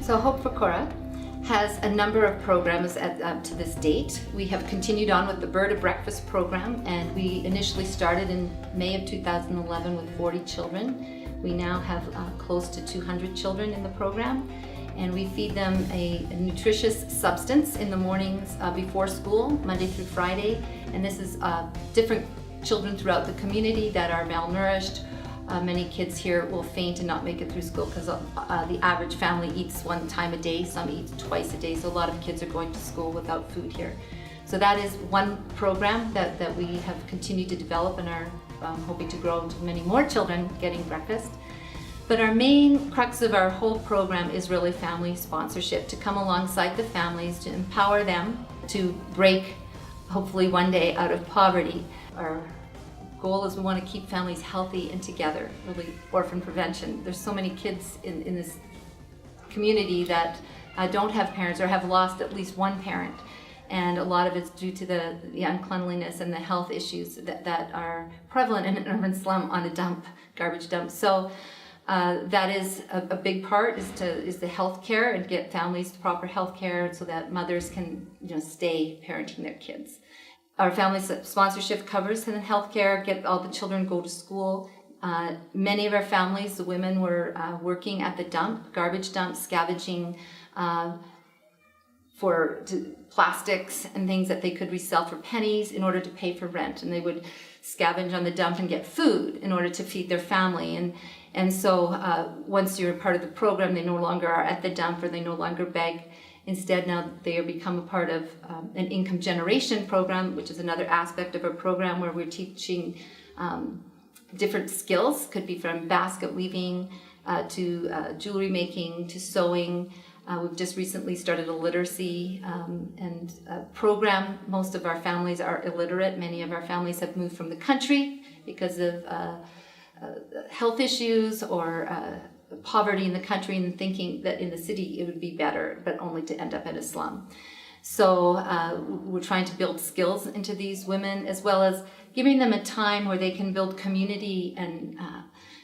So Hope for Korah has a number of programs to this date. We have continued on with the Bird of Breakfast program, and we initially started in May of 2011 with 40 children. We now have close to 200 children in the program, and we feed them a nutritious substance in the mornings before school, Monday through Friday. And this is different children throughout the community that are malnourished. Many kids here will faint and not make it through school because the average family eats one time a day, some eat twice a day, so a lot of kids are going to school without food here. So that is one program that we have continued to develop and are hoping to grow to many more children getting breakfast. But our main crux of our whole program is really family sponsorship, to come alongside the families, to empower them to break, hopefully one day, out of poverty. Our goal is we want to keep families healthy and together, really orphan prevention. There's so many kids in this community that don't have parents or have lost at least one parent. And a lot of it's due to the uncleanliness and the health issues that are prevalent in an urban slum on a garbage dump. So that is a big part is the health care, and get families proper health care so that mothers can stay parenting their kids. Our family sponsorship covers health care, get all the children go to school. Many of our families, the women were working at the garbage dump, scavenging for plastics and things that they could resell for pennies in order to pay for rent. And they would scavenge on the dump and get food in order to feed their family. And so once you're part of the program, they no longer are at the dump, or they no longer beg. Instead, now they have become a part of an income generation program, which is another aspect of our program where we're teaching different skills. Could be from basket weaving to jewelry making to sewing. We've just recently started a literacy and program. Most of our families are illiterate. Many of our families have moved from the country because of health issues or poverty in the country, and thinking that in the city it would be better, but only to end up in a slum. So we're trying to build skills into these women, as well as giving them a time where they can build community and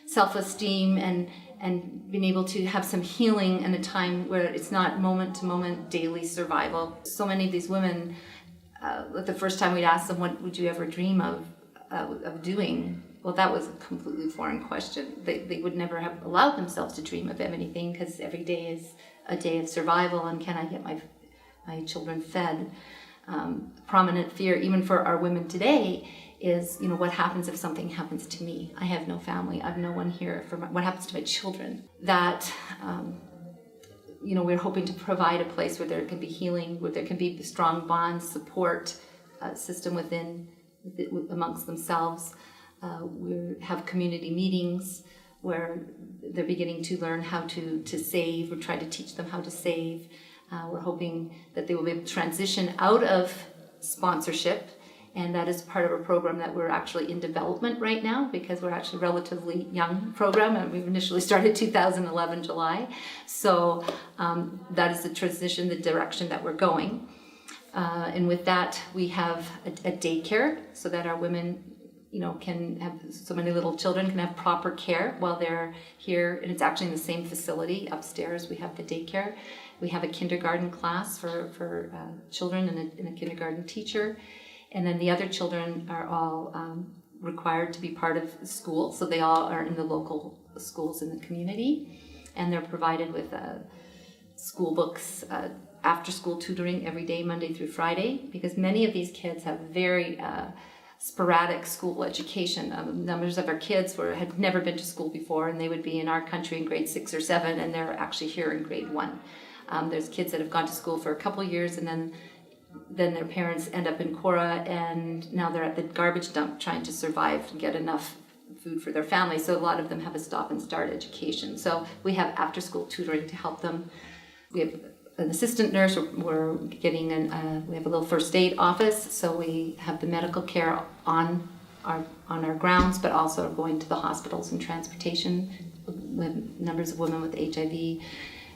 self-esteem and being able to have some healing in a time where it's not moment-to-moment daily survival. So many of these women, the first time we'd ask them, what would you ever dream of doing? Well, that was a completely foreign question. They would never have allowed themselves to dream of anything, because every day is a day of survival, and can I get my children fed? Prominent fear, even for our women today, is what happens if something happens to me? I have no family. I have no one here. What happens to my children? That we're hoping to provide a place where there can be healing, where there can be strong bonds, support system amongst themselves. We have community meetings where they're beginning to learn how to save. We're trying to teach them how to save. We're hoping that they will be able to transition out of sponsorship, and that is part of a program that we're actually in development right now, because we're actually a relatively young program, and we've initially started 2011 July. So that is the transition, the direction that we're going. And with that, we have a daycare so that our women can have, so many little children can have proper care while they're here. And it's actually in the same facility. Upstairs we have the daycare. We have a kindergarten class for children and a kindergarten teacher. And then the other children are all required to be part of school. So they all are in the local schools in the community. And they're provided with school books, after school tutoring every day, Monday through Friday, because many of these kids have very sporadic school education. Numbers of our kids had never been to school before, and they would be in our country in grade 6 or 7, and they're actually here in grade 1. There's kids that have gone to school for a couple of years, and then their parents end up in Korah, and now they're at the garbage dump trying to survive and get enough food for their family. So a lot of them have a stop and start education. So we have after school tutoring to help them. We have an assistant nurse. We're getting we have a little first aid office, so we have the medical care on our grounds, but also are going to the hospitals and transportation. We have numbers of women with HIV,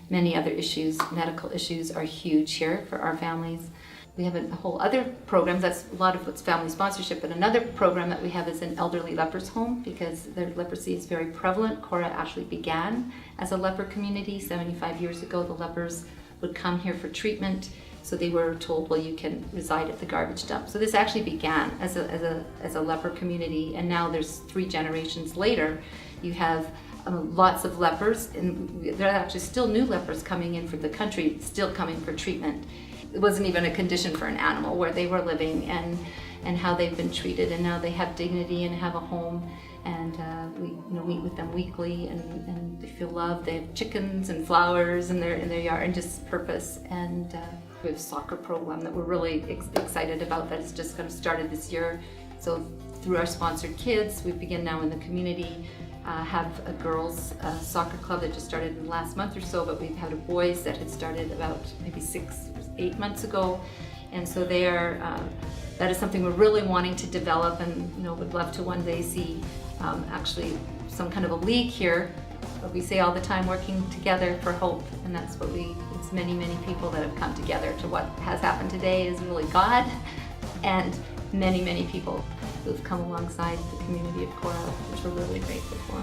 many other issues. Medical issues are huge here for our families. we have a whole other program. That's a lot of what's family sponsorship. But another program that we have is an elderly lepers home, because their leprosy is very prevalent. Korah actually began as a leper community 75 years ago. The lepers would come here for treatment. So they were told, well, you can reside at the garbage dump. So this actually began as a leper community, and now there's 3 generations later. You have lots of lepers, and there are actually still new lepers coming in from the country, still coming for treatment. It wasn't even a condition for an animal where they were living and how they've been treated, and now they have dignity and have a home, and we meet with them weekly, and they feel loved. They have chickens and flowers in their yard, and just purpose. And we have a soccer program that we're really excited about, that is just kind of started this year. So through our sponsored kids, we begin now in the community, have a girls soccer club that just started in the last month or so, but we've had a boys that had started about maybe 6-8 months ago. And so they are, that is something we're really wanting to develop, and would love to one day see actually some kind of a league here. But we say all the time, working together for hope, and that's what it's many people that have come together to what has happened today is really God, and many people who've come alongside the community of Korah, which we're really grateful for.